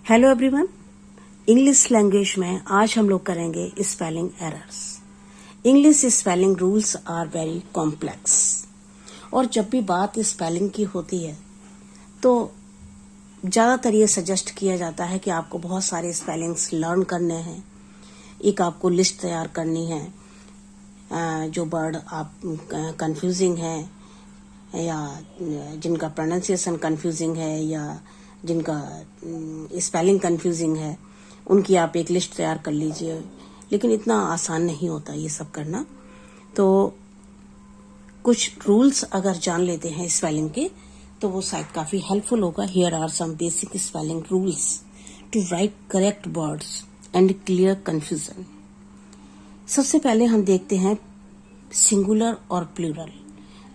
Hello everyone, English language में आज हम लोग करेंगे spelling errors. English spelling rules are very complex और जब भी बात स्पेलिंग की होती है तो ज़्यादातर ये सजेस्ट किया जाता है कि आपको बहुत सारे स्पेलिंग्स लर्न करने हैं। एक आपको लिस्ट तैयार करनी है जो वर्ड आप कंफ्यूजिंग है या जिनका प्रोनाउंसिएशन कंफ्यूजिंग है या जिनका स्पेलिंग कंफ्यूजिंग है, उनकी आप एक लिस्ट तैयार कर लीजिए। लेकिन इतना आसान नहीं होता ये सब करना। तो कुछ रूल्स अगर जान लेते हैं स्पेलिंग के तो वो शायद काफी हेल्पफुल होगा। Here are some basic spelling rules to write correct words and clear confusion. सबसे पहले हम देखते हैं सिंगुलर और प्लूरल।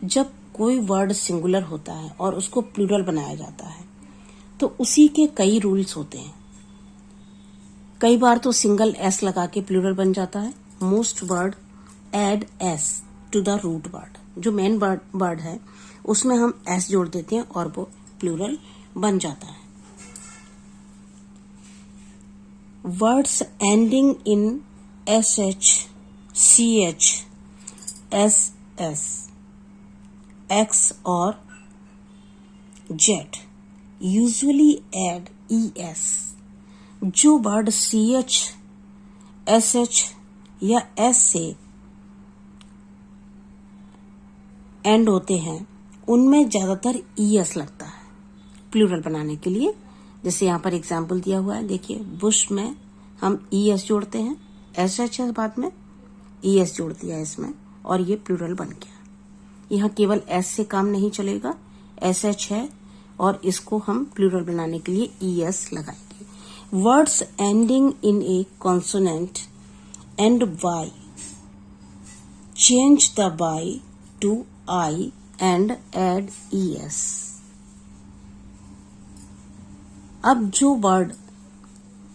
जब कोई वर्ड सिंगुलर होता है और उसको प्लूरल बनाया जाता है तो उसी के कई रूल्स होते हैं। कई बार तो सिंगल एस लगा के प्लूरल बन जाता है। Most word add S to the root word, जो मेन वर्ड है उसमें हम एस जोड़ देते हैं और वो प्लूरल बन जाता है। Words ending in S H, C H, S S, X और Z usually add E S. जो word C H, S H या एस से एंड होते हैं उनमें ज्यादातर ई एस लगता है प्लूरल बनाने के लिए। जैसे यहाँ पर एग्जाम्पल दिया हुआ है, देखिए बुश में हम ई एस जोड़ते हैं, एस एच है बाद में ई एस जोड़ दिया इसमें और ये प्लूरल बन गया। यहाँ केवल एस से काम नहीं चलेगा, एस एच है और इसको हम प्लूरल बनाने के लिए ई एस लगाएंगे। Words ending in a consonant and Y, change the Y to I and add E S. अब जो वर्ड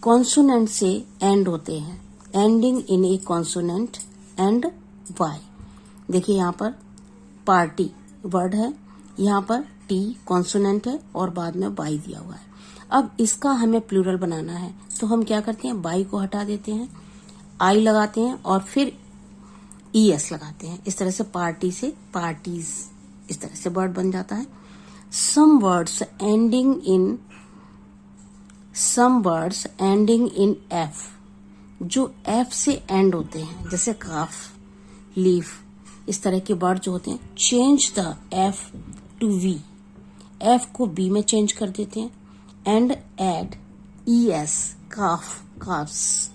कॉन्सोनेंट से एंड होते हैं, ending in a consonant and Y, देखिए यहाँ पर पार्टी वर्ड है, यहाँ पर टी कॉन्सोनेंट है और बाद में वाई दिया हुआ है। अब इसका हमें प्लूरल बनाना है तो हम क्या करते हैं, वाई को हटा देते हैं, आई लगाते हैं और फिर ई एस लगाते हैं। इस तरह से पार्टी से पार्टीज, इस तरह से वर्ड बन जाता है। Some words ending in F, जो एफ से एंड होते हैं, जैसे काफ, लीफ, इस तरह के वर्ड जो होते हैं, change the F to V, F को बी में चेंज कर देते हैं and add E S, calf, calfs.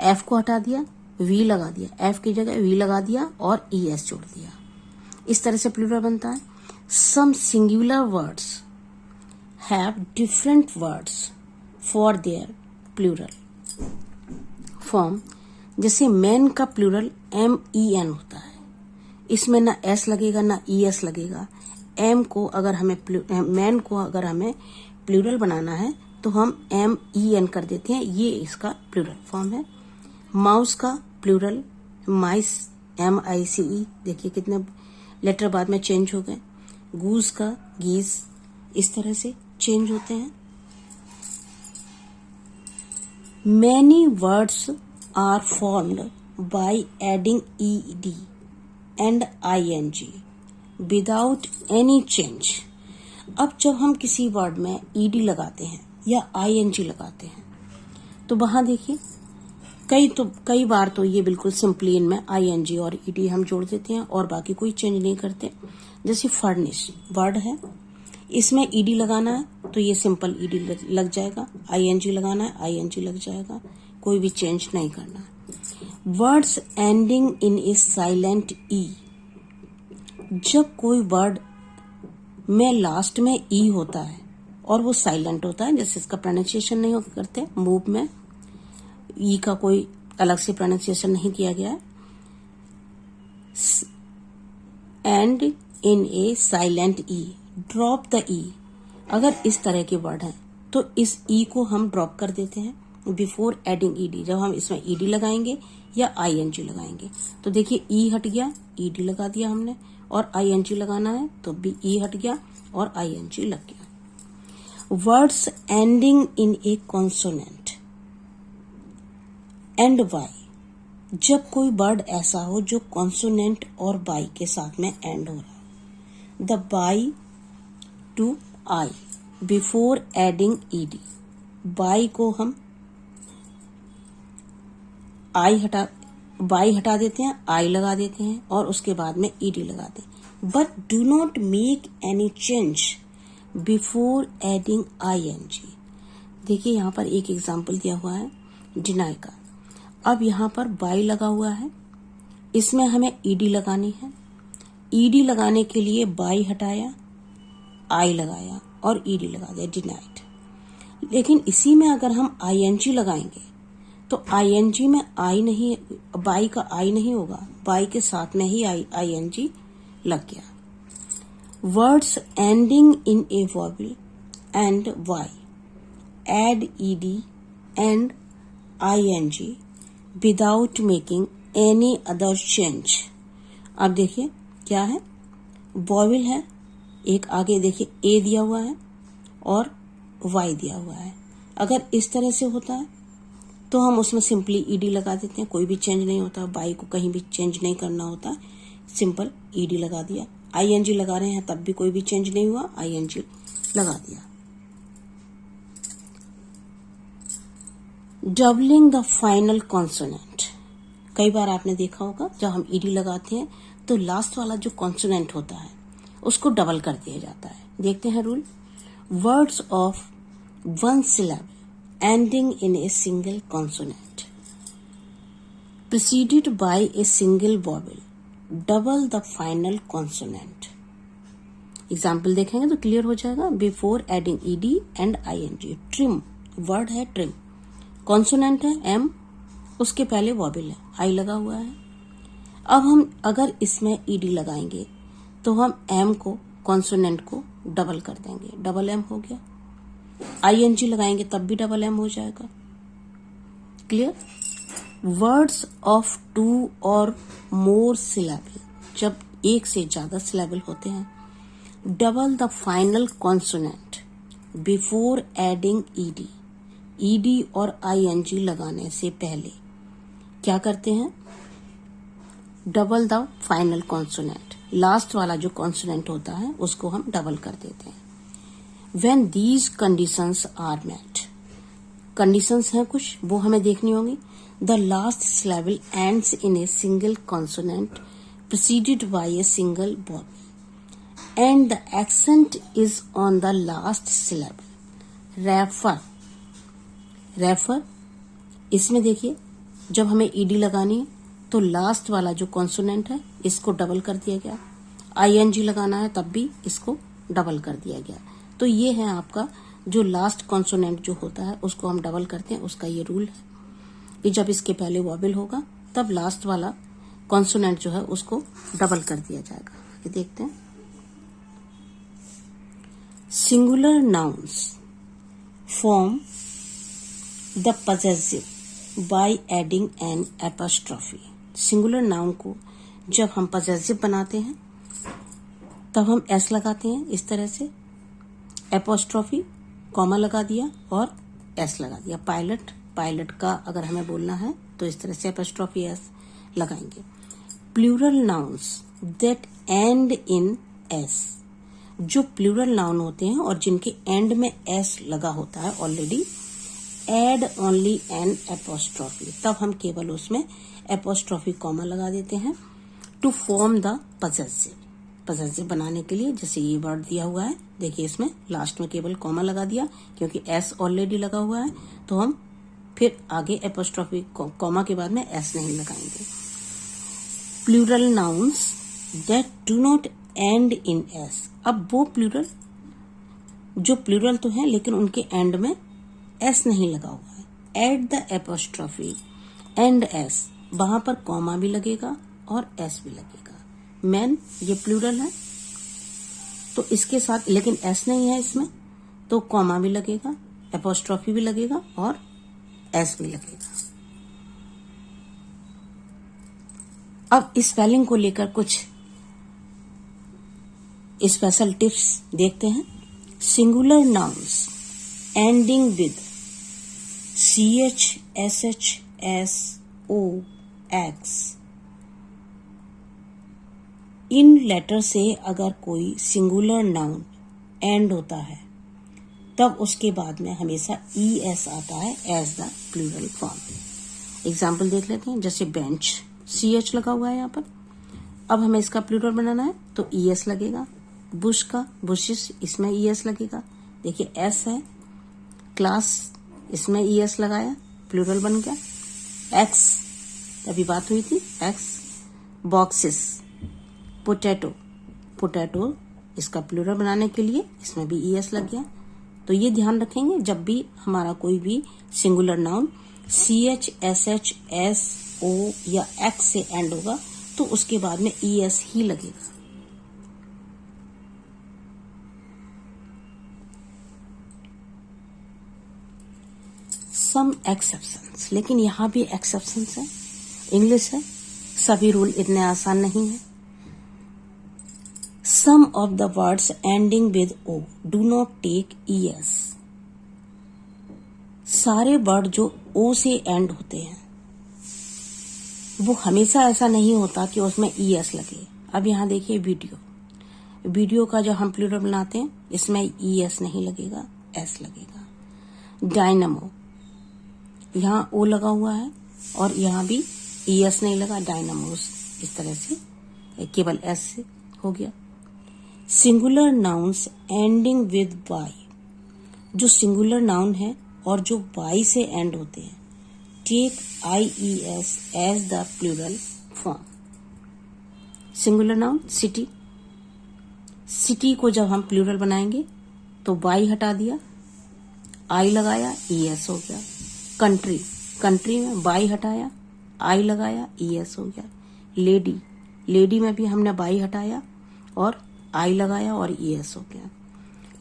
F को हटा दिया, वी लगा दिया, एफ की जगह वी लगा दिया और ई एस जोड़ दिया। इस तरह से प्लूरल बनता है। Some singular words have different words for their plural form. जैसे मैन का प्लूरल एम ई एन होता है, इसमें ना एस लगेगा ना ई एस लगेगा। मैन को अगर हमें प्लूरल बनाना है तो हम एम ई एन कर देते हैं, ये इसका प्लूरल फॉर्म है। माउस का प्लूरल माइस, एम आई सी ई, देखिए कितने लेटर बाद में चेंज हो गए। गूस का गीस, इस तरह से चेंज होते हैं। Many words are formed by adding E D and I N G without any change. अब जब हम किसी वर्ड में ई डी लगाते हैं या आई एन जी लगाते हैं तो वहां देखिए कई बार तो ये बिल्कुल सिंपली इनमें आई एन जी और ई डी हम जोड़ देते हैं और बाकी कोई चेंज नहीं करते। जैसे फर्निश वर्ड है, इसमें ई डी लगाना है तो ये सिंपल ई डी लग जाएगा, आई एन जी लगाना है आई एन जी लग जाएगा, कोई भी चेंज नहीं करना। Words ending in a silent E, जब कोई वर्ड में लास्ट में ई होता है और वो साइलेंट होता है, जैसे इसका प्रोनाउंसिएशन नहीं करते, मूव में ई का कोई अलग से प्रोनाउंसिएशन नहीं किया गया है, end in a silent E, drop the E. अगर इस तरह के वर्ड हैं तो इस ई को हम ड्रॉप कर देते हैं बिफोर एडिंग ई डी। जब हम इसमें ई डी लगाएंगे या आई एन जी लगाएंगे तो देखिए ई हट गया, ई डी लगा दिया हमने, और आई एन जी लगाना है तो भी ई हट गया और आई एन जी लग गया। Words ending in a consonant and Y, जब कोई वर्ड ऐसा हो जो कॉन्सोनेंट और बाई के साथ में एंड हो रहा है। The by two I before adding ED, by को हम बाई हटा देते हैं, आई लगा देते हैं और उसके बाद में ईडी लगाते हैं। But do not make any change before adding ING। देखिए यहाँ पर एक एग्जाम्पल दिया हुआ है डिनाई का। अब यहाँ पर बाई लगा हुआ है, इसमें हमें ईडी लगानी है। ईडी लगाने के लिए बाई हटाया, आई लगाया और ईडी लगा दिया, डिनाइड। लेकिन इसी में अगर हम ING लगाएंगे तो ING में आई नहीं, बाई का आई नहीं होगा, बाई के साथ में ही ING लग गया। Words ending in a vowel and Y add ED and ING without making any other change. अब देखिए क्या है, वॉवेल है, एक आगे देखिए ए दिया हुआ है और वाई दिया हुआ है। अगर इस तरह से होता है तो हम उसमें सिंपली ईडी लगा देते हैं, कोई भी चेंज नहीं होता, बाई को कहीं भी चेंज नहीं करना होता, सिंपल ईडी लगा दिया। ING लगा रहे हैं तब भी कोई भी चेंज नहीं हुआ, ING लगा दिया। डबलिंग द फाइनल कॉन्सोनेंट, कई बार आपने देखा होगा जब हम ईडी लगाते हैं तो लास्ट वाला जो कॉन्सोनेंट होता है उसको डबल कर दिया जाता है। देखते हैं rule. Words of one syllable ending in a single consonant preceded by a single vowel double the final consonant। Example देखेंगे तो क्लियर हो जाएगा। Before adding ED and ING, trim word है, ट्रिम कॉन्सोनेंट है M, उसके पहले vowel है, आई लगा हुआ है। अब हम अगर इसमें ED लगाएंगे तो हम M को, कॉन्सोनेंट को डबल कर देंगे, डबल M हो गया। ING लगाएंगे तब भी डबल M हो जाएगा। क्लियर। वर्ड्स ऑफ 2 और मोर सिलेबल, जब एक से ज्यादा सिलेबल होते हैं, double the final consonant before adding ED और ING लगाने से पहले क्या करते हैं, double the final consonant, last वाला जो कॉन्सोनेंट होता है उसको हम डबल कर देते हैं। When these conditions are met, conditions हैं कुछ, वो हमें देखनी होंगी। The last syllable ends in a single consonant preceded by a single vowel and the accent is on the last syllable. Refer, इसमें देखिए जब हमें ED लगानी है तो लास्ट वाला जो कॉन्सोनेंट है इसको डबल कर दिया गया, ING लगाना है तब भी इसको डबल कर दिया गया। तो ये है आपका जो लास्ट कॉन्सोनेंट जो होता है उसको हम डबल करते हैं, उसका ये रूल है कि जब इसके पहले वॉवेल होगा तब लास्ट वाला कॉन्सोनेंट जो है उसको डबल कर दिया जाएगा। ये देखते हैं। Singular nouns form the possessive by adding N apostrophe. Singular noun को जब हम पजेसिव बनाते हैं तब हम S लगाते हैं, इस तरह से एपोस्ट्रोफी, कॉमा लगा दिया और S लगा दिया। पायलट का अगर हमें बोलना है तो इस तरह से एपोस्ट्रोफी S लगाएंगे। Plural nouns that end in S, जो प्लूरल नाउन होते हैं और जिनके एंड में S लगा होता है already, add only an apostrophe, तब हम केवल उसमें एपोस्ट्रोफी कॉमा लगा देते हैं। टू फॉर्म द पजेसिव बनाने के लिए, जैसे ये वर्ड दिया हुआ है, देखिए इसमें लास्ट में केवल कॉमा लगा दिया क्योंकि S ऑलरेडी लगा हुआ है, तो हम फिर आगे एपोस्ट्रोफी कॉमा के बाद में S नहीं लगाएंगे। Plural nouns that do not end in S, अब वो प्लूरल जो प्लूरल तो है लेकिन उनके एंड में S नहीं लगा हुआ है, add the apostrophe and S, वहां पर कॉमा भी लगेगा और S भी लगेगा। मैन ये प्लूरल है तो इसके साथ, लेकिन S नहीं है इसमें, तो कॉमा भी लगेगा, एपोस्ट्रोफी भी लगेगा और S भी लगेगा। अब स्पेलिंग को लेकर कुछ स्पेशल टिप्स देखते हैं। Singular nouns ending with CH, SH, S, O, X, इन लेटर से अगर कोई सिंगुलर नाउन एंड होता है तब उसके बाद में हमेशा ES आता है as the plural form. Example देख लेते हैं, जैसे बेंच, CH लगा हुआ है यहाँ पर, अब हमें इसका प्लूरल बनाना है तो ES लगेगा। बुश का, बुशेस, इसमें ES लगेगा। देखिए S है। क्लास, इसमें ES लगाया, प्लूरल बन गया। X, अभी बात हुई थी, X। बॉक्सेस, पोटैटो, पोटैटो, इसका प्लूरल बनाने के लिए इसमें भी ES लग गया। तो ये ध्यान रखेंगे, जब भी हमारा कोई भी singular noun CH, SH, S, O या X से एंड होगा तो उसके बाद में ES ही लगेगा। सम एक्सेप्शंस, लेकिन यहाँ भी एक्सेप्शंस है। इंग्लिश है, सभी रूल इतने आसान नहीं है। Some of the words ending with O do not take ES. सारे वर्ड जो O से एंड होते हैं वो हमेशा ऐसा नहीं होता कि उसमें ES लगे। अब यहाँ देखिए वीडियो, वीडियो का जो हम प्लूरल बनाते हैं इसमें ES नहीं लगेगा, S लगेगा। डायनामो, यहाँ O लगा हुआ है और यहाँ भी ES नहीं लगा, डायनामोस, इस तरह से केवल S से हो गया। Singular nouns ending with y, जो सिंगुलर नाउन है और जो वाई से एंड होते हैं, take IES as the plural form. Singular noun city, city को जब हम प्लूरल बनाएंगे तो वाई हटा दिया, आई लगाया, ES हो गया। कंट्री, कंट्री में वाई हटाया, आई लगाया, ES हो गया। लेडी, लेडी में भी हमने वाई हटाया और आई लगाया और ES हो गया।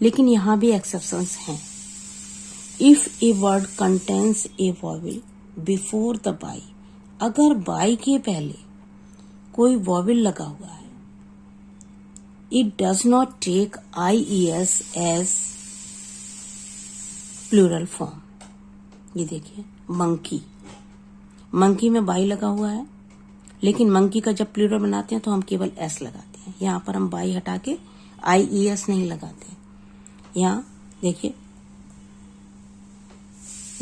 लेकिन यहां भी एक्सेप्शंस हैं। If a word contains a vowel before the y, अगर बाई के पहले कोई वॉवेल लगा हुआ है, it does not take IES as plural form. ये देखिए मंकी, मंकी में बाई लगा हुआ है, लेकिन मंकी का जब प्लूरल बनाते हैं तो हम केवल S लगाते हैं। यहाँ पर हम बाई हटा के IES नहीं लगाते। यहाँ देखिए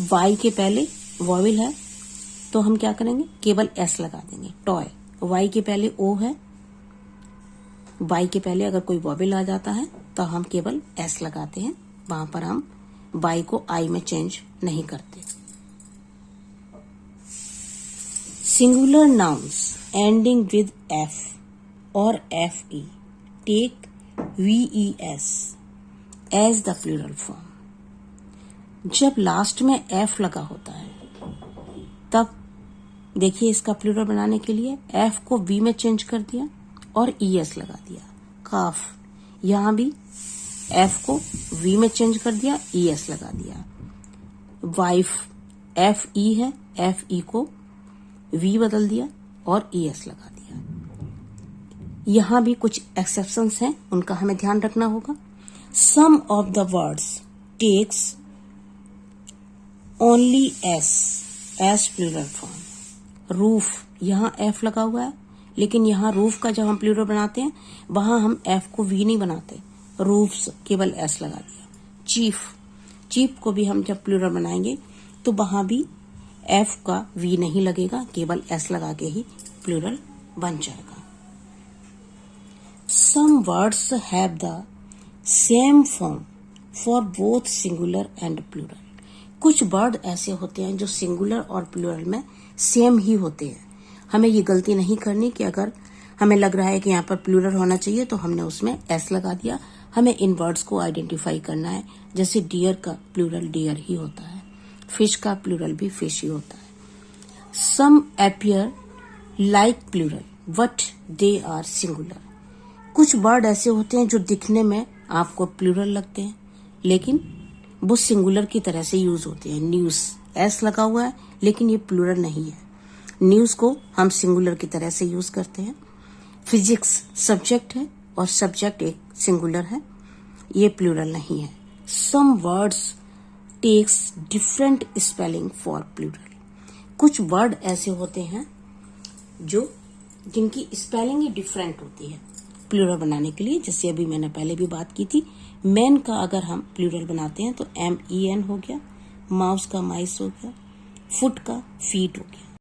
वाई के पहले वॉवेल है तो हम क्या करेंगे, केवल S लगा देंगे। टॉय, वाई के पहले O है, वाई के पहले अगर कोई वॉवेल आ जाता है तो हम केवल S लगाते हैं, वहां पर हम वाई को I में चेंज नहीं करते। Singular nouns ending with F और FE take VES as the plural form. जब लास्ट में F लगा होता है तब देखिए इसका प्लूरल बनाने के लिए F को V में चेंज कर दिया और ES लगा दिया। काफ, यहां भी F को V में चेंज कर दिया, ES लगा दिया। वाइफ, FE है, FE को V बदल दिया और ES लगा दिया। यहां भी कुछ एक्सेप्शंस हैं, उनका हमें ध्यान रखना होगा। Some of the words takes only S as plural form. Roof, यहां F लगा हुआ है, लेकिन यहां रूफ का जब हम प्लूरल बनाते हैं वहां हम F को V नहीं बनाते, रूफ्स केवल S लगा दिया। चीफ, चीफ को भी हम जब प्लूरल बनाएंगे तो वहां भी F का V नहीं लगेगा, केवल S लगा के ही प्लूरल बन जाएगा। Some words have the same form for both singular and plural. कुछ वर्ड ऐसे होते हैं जो सिंगुलर और प्लूरल में सेम ही होते हैं। हमें ये गलती नहीं करनी कि अगर हमें लग रहा है कि यहाँ पर प्लूरल होना चाहिए तो हमने उसमें S लगा दिया। हमें इन वर्ड्स को आइडेंटिफाई करना है। जैसे डियर का प्लूरल डियर ही होता है, फिश का प्लूरल भी फिश ही होता है। Some appear like plural but they are singular. कुछ वर्ड ऐसे होते हैं जो दिखने में आपको प्लूरल लगते हैं लेकिन वो सिंगुलर की तरह से यूज होते हैं। न्यूज, S लगा हुआ है लेकिन ये प्लूरल नहीं है। न्यूज को हम सिंगुलर की तरह से यूज करते हैं। फिजिक्स सब्जेक्ट है और सब्जेक्ट एक सिंगुलर है, ये प्लूरल नहीं है। Some words takes different spelling for plural. कुछ वर्ड ऐसे होते हैं जिनकी स्पेलिंग ही डिफरेंट होती है प्लूरल बनाने के लिए। जैसे अभी मैंने पहले भी बात की थी, मैन का अगर हम प्लूरल बनाते हैं तो MEN हो गया, माउस का माइस हो गया, फुट का फीट हो गया।